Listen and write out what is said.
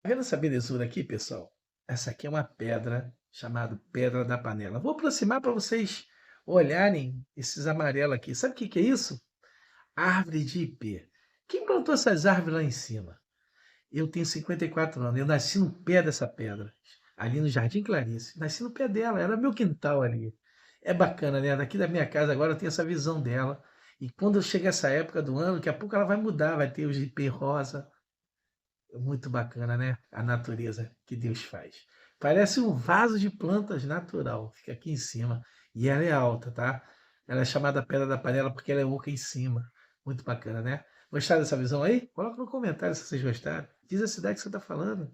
Tá vendo essa belezura aqui, pessoal? Essa aqui é uma pedra chamada Pedra da Panela. Vou aproximar para vocês olharem esses amarelos aqui. Sabe o que que é isso? Árvore de ipê. Quem plantou essas árvores lá em cima? Eu tenho 54 anos. Eu nasci no pé dessa pedra, ali no Jardim Clarice. Nasci no pé dela, era meu quintal ali. É bacana, né? Daqui da minha casa agora eu tenho essa visão dela. E quando chega essa época do ano, daqui a pouco ela vai mudar, vai ter os ipê rosa. Muito bacana, né? A natureza que Deus faz. Parece um vaso de plantas natural, fica aqui em cima. E ela é alta, tá? Ela é chamada Pedra da Panela porque ela é oca em cima. Muito bacana, né? Gostaram dessa visão aí? Coloca no comentário se vocês gostaram. Diz a cidade que você está falando.